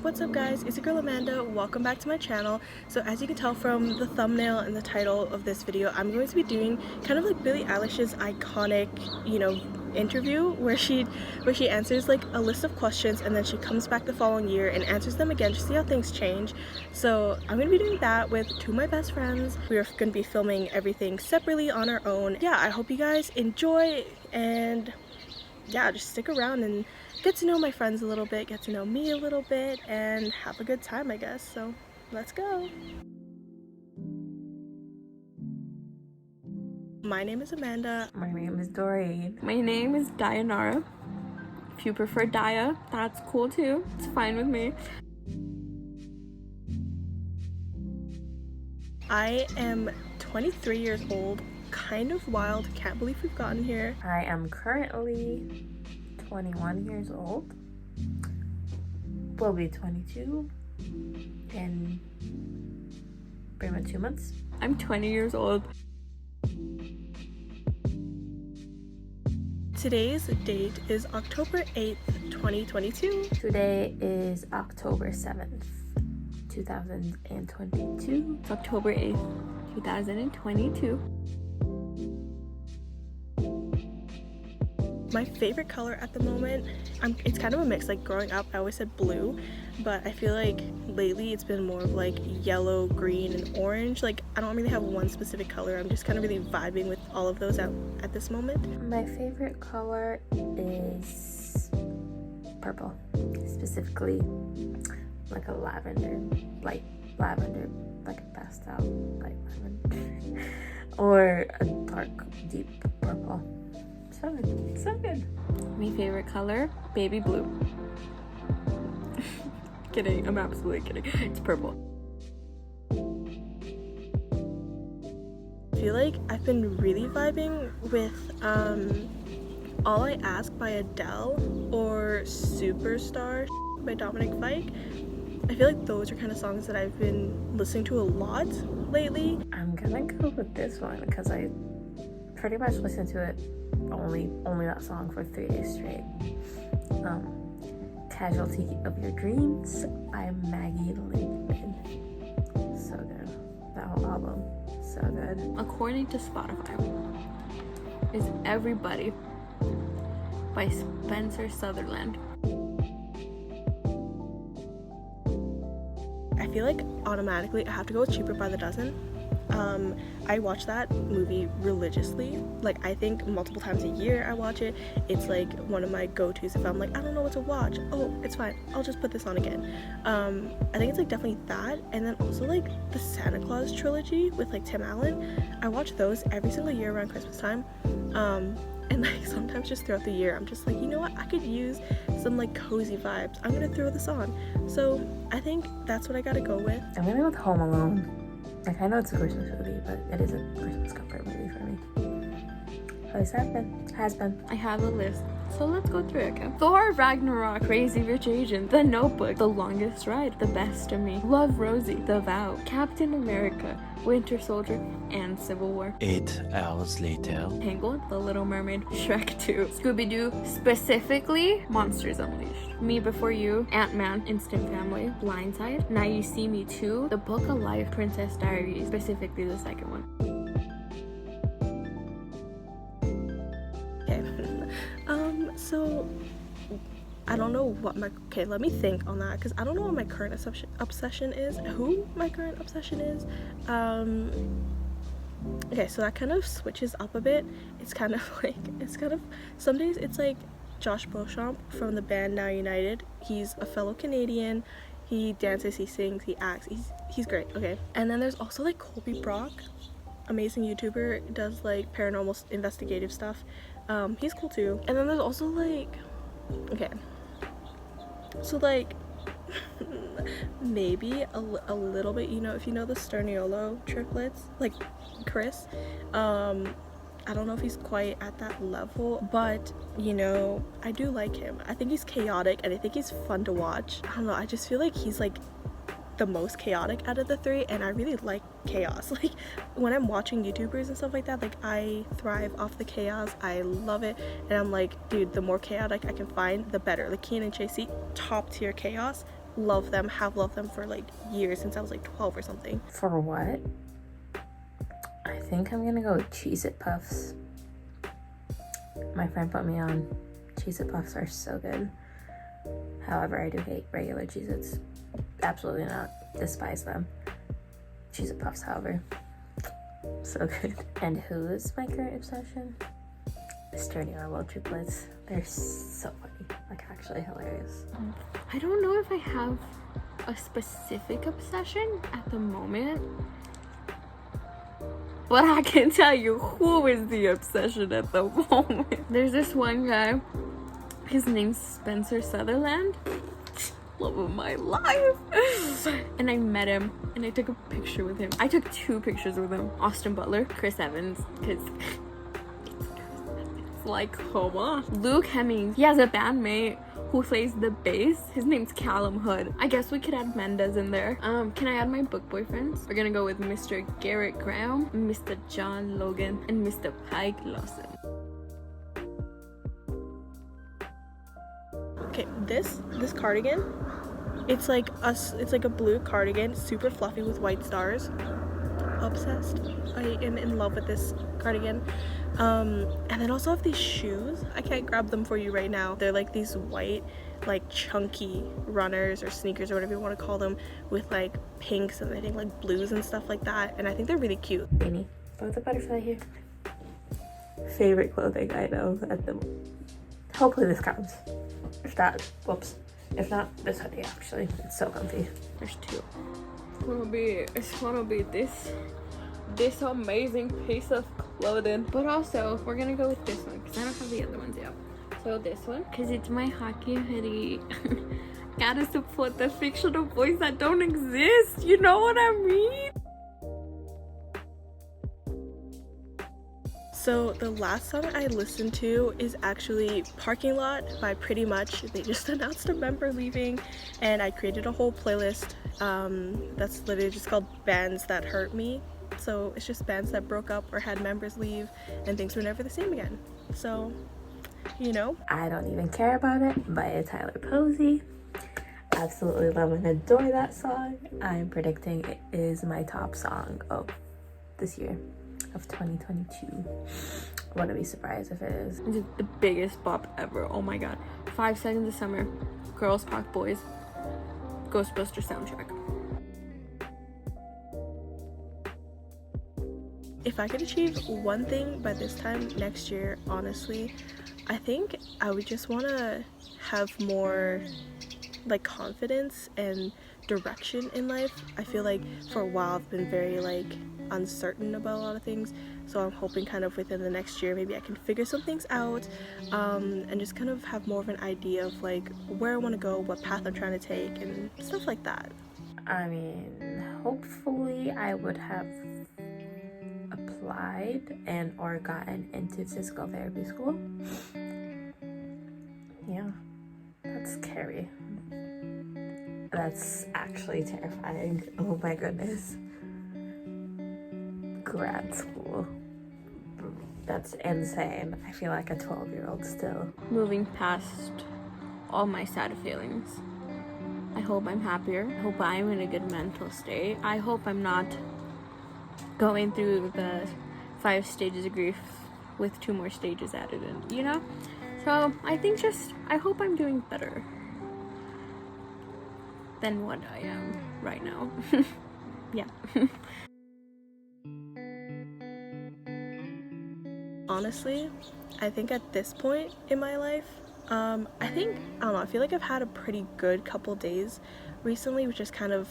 What's up guys, it's your girl Amanda. Welcome back to my channel. So as you can tell from the thumbnail and the title of this video, I'm going to be doing kind of like Billie Eilish's iconic, interview where she answers like a list of questions and then she comes back the following year and answers them again to see how things change. So I'm going to be doing that with two of my best friends. We're going to be filming everything separately on our own. Yeah, I hope you guys enjoy, and yeah, just stick around and get to know my friends a little bit, get to know me a little bit, and have a good time, I guess. So let's go. My name is Amanda. My name is Doreen. My name is Dayanara. If you prefer Daya, that's cool too. It's fine with me. I am 23 years old. Kind of wild. Can't believe we've gotten here. I am currently 21 years old. Will be 22 in pretty much 2 months. I'm 20 years old. Today's date is October 8th, 2022. Today is October 7th, 2022. It's October 8th, 2022. My favorite color at the moment, it's kind of a mix. Like growing up, I always said blue, but I feel like lately it's been more of like yellow, green, and orange. Like I don't really have one specific color. I'm just kind of really vibing with all of those at this moment. My favorite color is purple, specifically like a lavender, light lavender, like a pastel light lavender, or a dark, deep purple. So good. So good. My favorite color, baby blue. Kidding, I'm absolutely kidding. It's purple. I feel like I've been really vibing with All I Ask by Adele or Superstar by Dominic Fike. I feel like those are kind of songs that I've been listening to a lot lately. I'm gonna go with this one because I pretty much listened to it only that song for 3 days straight. Casualty of Your Dreams by Maggie Lindman. So good. That whole album, so good. According to Spotify, is Everybody by Spencer Sutherland. I feel like automatically I have to go with Cheaper by the Dozen. I watch that movie religiously. Like I think multiple times a year I watch it. It's like one of my go-tos if I'm like, I don't know what to watch. Oh, it's fine, I'll just put this on again. I think it's like definitely that, and then also like the Santa Claus trilogy with like Tim Allen. I watch those every single year around Christmas time. And like sometimes just throughout the year I'm just like, you know what, I could use some like cozy vibes. I'm gonna throw this on. So I think that's what I gotta go with. I'm gonna go with Home Alone. Like I know it's a Christmas movie, but it is a Christmas comfort movie for me. Always has been. I have a list, so let's go through it, okay? Thor Ragnarok, Crazy Rich Asians, The Notebook, The Longest Ride, The Best of Me, Love Rosie, The Vow, Captain America, Winter Soldier, and Civil War. 8 hours later. Tangled, The Little Mermaid, Shrek 2, Scooby-Doo, specifically Monsters Unleashed, Me Before You, Ant-Man, Instant Family, Blindside, Now You See Me 2, The Book of Life, Princess Diaries, specifically the second one. Okay. So I don't know what let me think on that, because I don't know what my current obsession is. Who my current obsession is. Okay, so that kind of switches up a bit. It's kind of some days it's like Josh Beauchamp from the band Now United. He's a fellow Canadian. He dances, he sings, he acts. He's great. Okay. And then there's also like Colby Brock, amazing YouTuber, does like paranormal investigative stuff. He's cool too. And then there's also like, okay, so like maybe a little bit, if you know the Sterniolo triplets, like Chris, I don't know if he's quite at that level, but I do like him. I think he's chaotic and I think he's fun to watch. I don't know, I just feel like he's like the most chaotic out of the three, and I really like chaos. Like when I'm watching YouTubers and stuff like that, like I thrive off the chaos. I love it, and I'm like, dude, the more chaotic I can find, the better. Like Keenan and Chasey, top tier chaos, love them, have loved them for like years, since I was like 12 or something. For what? I think I'm gonna go with Cheez-It Puffs. My friend put me on. Cheez-It Puffs are so good. However, I do hate regular Cheez-Its. Absolutely not. Despise them. Cheez-It Puffs, however, so good. And who is my current obsession? Sturdy Orwell triplets. They're so funny. Like, actually hilarious. I don't know if I have a specific obsession at the moment, but I can tell you who is the obsession at the moment. There's this one guy. His name's Spencer Sutherland. Love of my life. And I met him and I took a picture with him. I took 2 pictures with him. Austin Butler, Chris Evans, because it's like, come on. Luke Hemmings, he has a bandmate who plays the bass. His name's Callum Hood. I guess we could add Mendes in there. Can I add my book boyfriends? We're gonna go with Mr. Garrett Graham, Mr. John Logan, and Mr. Pike Lawson. Okay, this cardigan, it's like a blue cardigan, super fluffy with white stars. Obsessed. I am in love with this cardigan. And then also have these shoes. I can't grab them for you right now. They're like these white, like chunky runners or sneakers or whatever you want to call them, with like pinks and I think like blues and stuff like that. And I think they're really cute. Beanie. With the butterfly here. Favorite clothing item at the moment. Hopefully this counts. If not, whoops. If not, this hoodie actually. It's so comfy. There's 2. It's gonna be this amazing piece of clothing. But also, we're gonna go with this one because I don't have the other ones yet. So this one, because it's my hockey hoodie. Gotta support the fictional boys that don't exist. You know what I mean? So the last song I listened to is actually Parking Lot by Pretty Much. They just announced a member leaving and I created a whole playlist that's literally just called Bands That Hurt Me. So it's just bands that broke up or had members leave and things were never the same again. So, you know. I Don't Even Care About It by Tyler Posey. Absolutely love and adore that song. I'm predicting it is my top song of this year. Of 2022. I wouldn't be surprised if it is. It's the biggest bop ever. Oh my god. 5 Seconds of Summer, Girls Talk Boys, Ghostbuster soundtrack. If I could achieve one thing by this time next year, honestly, I think I would just want to have more like confidence and direction in life. I feel like for a while I've been very like uncertain about a lot of things, so I'm hoping kind of within the next year maybe I can figure some things out and just kind of have more of an idea of like where I want to go, what path I'm trying to take and stuff like that. I mean, hopefully I would have applied and or gotten into physical therapy school. Yeah, that's scary. That's actually terrifying. Oh my goodness. Grad school. That's insane. I feel like a 12-year-old still. Moving past all my sad feelings. I hope I'm happier. I hope I'm in a good mental state. I hope I'm not going through the 5 stages of grief with 2 more stages added in, you know? So I think I hope I'm doing better than what I am right now. Yeah. Honestly, I think at this point in my life, I don't know, I feel like I've had a pretty good couple days recently, which has kind of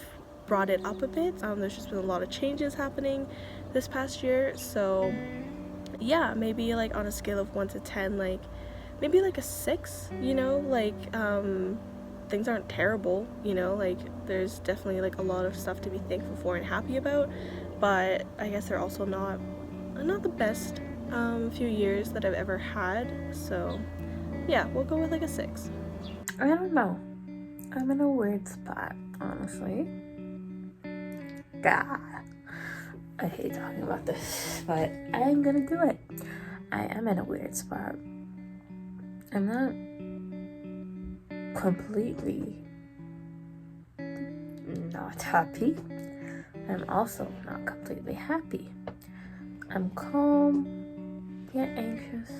brought it up a bit. There's just been a lot of changes happening this past year, so yeah, maybe like on a scale of 1 to 10, like maybe like a 6, you know, like things aren't terrible, you know, like there's definitely like a lot of stuff to be thankful for and happy about, but I guess they're also not the best few years that I've ever had, so yeah, we'll go with like a 6. I don't know. I'm in a weird spot, honestly. God, I hate talking about this, but I'm gonna do it. I am in a weird spot. I'm not completely not happy. I'm also not completely happy. I'm calm, yet anxious.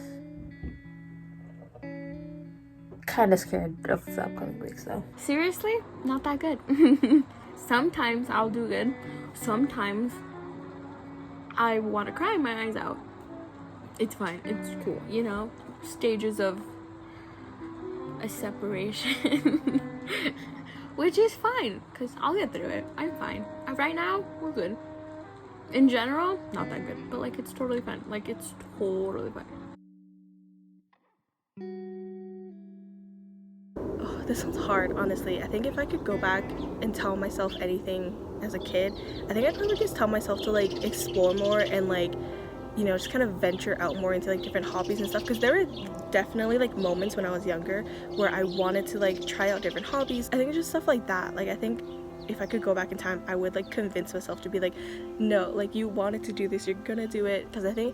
Kind of scared of the upcoming weeks though. Seriously, not that good. Sometimes I'll do good. Sometimes I want to cry my eyes out. It's fine. It's cool. You know, stages of a separation. Which is fine, because I'll get through it. I'm fine. Right now, we're good. In general, not that good. But, like, it's totally fine. Like, it's totally fine. Oh, this one's hard, honestly. I think if I could go back and tell myself anything as a kid, I think I'd probably just tell myself to, like, explore more and, like, you know, just kind of venture out more into, like, different hobbies and stuff. Because there were definitely, like, moments when I was younger where I wanted to, like, try out different hobbies. I think it's just stuff like that. Like, I think if I could go back in time, I would, like, convince myself to be like, no, like, you wanted to do this, you're gonna do it. Because I think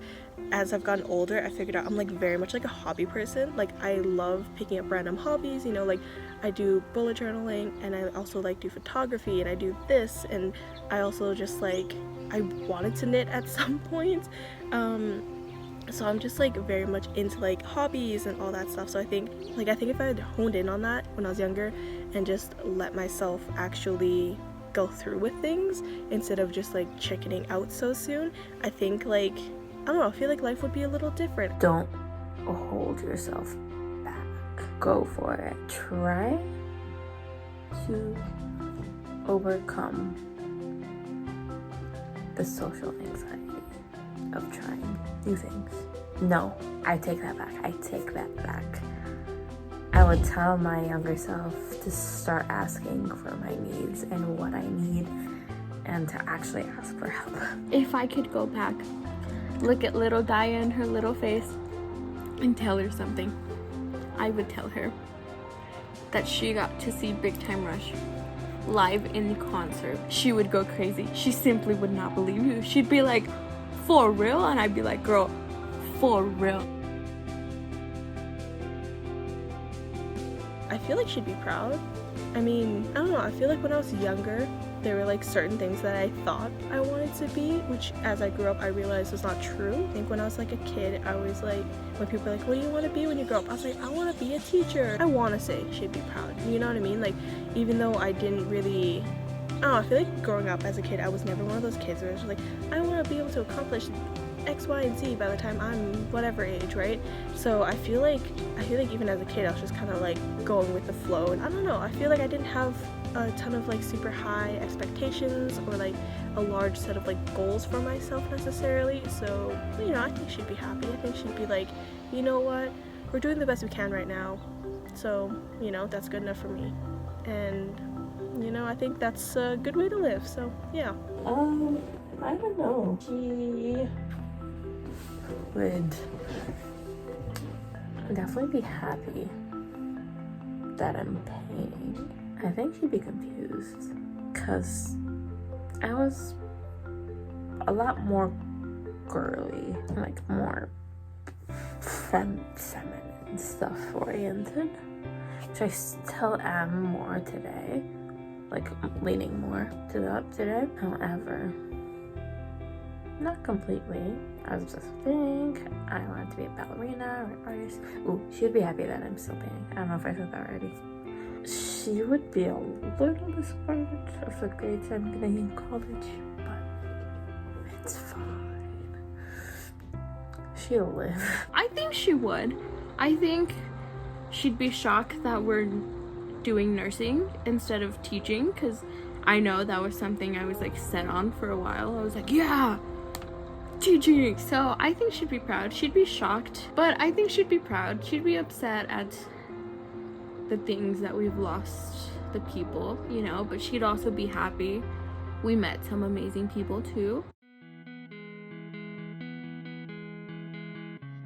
as I've gotten older, I figured out I'm, like, very much like a hobby person. Like, I love picking up random hobbies, you know, like, I do bullet journaling, and I also, like, do photography, and I do this, and I also just, like, I wanted to knit at some point. So I'm just, like, very much into, like, hobbies and all that stuff. So I think if I had honed in on that when I was younger and just let myself actually go through with things instead of just, like, chickening out so soon, I think, like, I don't know, I feel like life would be a little different. Don't hold yourself back. Go for it. Try to overcome the social anxiety of trying new things. No, I take that back. I would tell my younger self to start asking for my needs and what I need, and to actually ask for help. If I could go back, look at little Daya in her little face, and tell her something, I would tell her that she got to see Big Time Rush live in concert. She would go crazy. She simply would not believe you. She'd be like, for real? And I'd be like, girl, for real. I feel like she'd be proud. I mean, I don't know, I feel like when I was younger, there were, like, certain things that I thought I wanted to be, which as I grew up I realized was not true. I think when I was, like, a kid, I was like, when people were like, what do you want to be when you grow up? I was like, I want to be a teacher. I want to say she'd be proud, you know what I mean? Like, even though I didn't really, I don't know, I feel like growing up as a kid, I was never one of those kids where I was like, I want to be able to accomplish X, Y, and Z by the time I'm whatever age, right? So I feel like even as a kid, I was just kind of, like, going with the flow. And I don't know, I feel like I didn't have a ton of, like, super high expectations or, like, a large set of, like, goals for myself necessarily. So, you know, I think she'd be happy. I think she'd be like, you know what, we're doing the best we can right now, so, you know, that's good enough for me. And, you know, I think that's a good way to live. So yeah. I don't know. She would definitely be happy that I'm painting. I think she'd be confused because I was a lot more girly, like more feminine stuff oriented, which I still am more today, like leaning more to that today. However, not completely. I was just think I wanted to be a ballerina or an artist. Ooh, she'd be happy that I'm still painting. I don't know if I said that already. She would be a little disappointed of the grades I'm getting in college, but it's fine. She'll live. I think she would. I think she'd be shocked that we're doing nursing instead of teaching, because I know that was something I was, like, set on for a while. I was like, yeah, teaching. So I think she'd be proud. She'd be shocked, but I think she'd be proud. She'd be upset at the things that we've lost, the people, you know, but she'd also be happy we met some amazing people too.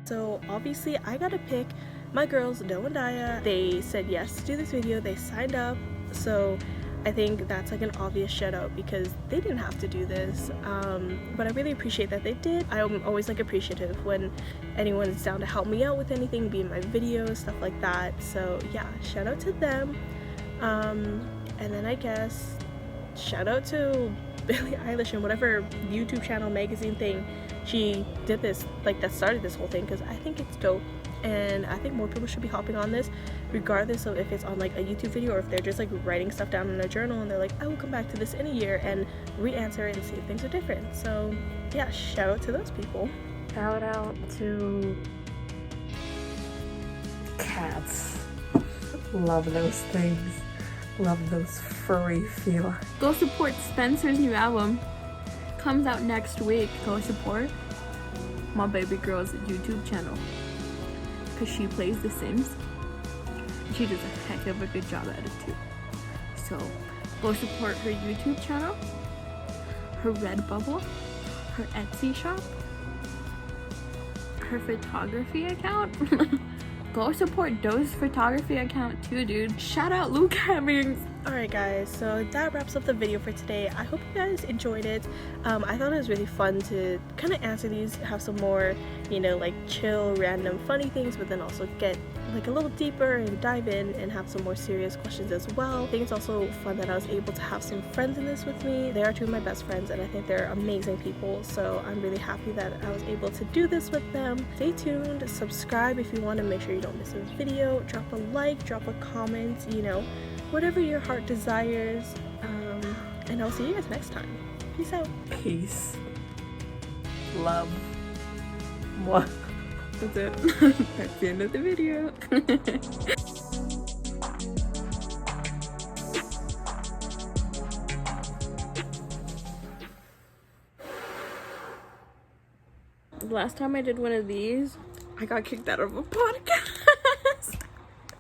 So obviously I gotta pick my girls, Noah and Daya. They said yes to do this video, they signed up, so I think that's, like, an obvious shout out because they didn't have to do this, but I really appreciate that they did. I'm always, like, appreciative when anyone is down to help me out with anything, be in my videos, stuff like that. So yeah, shout out to them. And then I guess shout out to Billie Eilish and whatever YouTube channel, magazine thing she did this, like, that started this whole thing, because I think it's dope. And I think more people should be hopping on this, regardless of if it's on like a YouTube video or if they're just like writing stuff down in a journal and they're like, I will come back to this in a year and re-answer it and see if things are different. So yeah, shout out to those people. Shout out to cats. Love those things. Love those furry feel. Go support Spencer's new album. Comes out next week. Go support my baby girl's YouTube channel. Because she plays The Sims. She does a heck of a good job at it too. So go support her YouTube channel, her Redbubble, her Etsy shop, her photography account. Go support Doe's photography account too, dude. Shout out Luke Hemmings. Alright guys, so that wraps up the video for today. I hope you guys enjoyed it. I thought it was really fun to kind of answer these, have some more, you know, like chill, random, funny things, but then also get like a little deeper and dive in and have some more serious questions as well. I think it's also fun that I was able to have some friends in this with me. They are two of my best friends and I think they're amazing people, so I'm really happy that I was able to do this with them. Stay tuned, subscribe if you want to make sure you don't miss a video, drop a like, drop a comment, you know, whatever your heart desires, and I'll see you guys next time. Peace out. Peace. Love. Mwah. That's it. That's the end of the video. Last time I did one of these, I got kicked out of a podcast.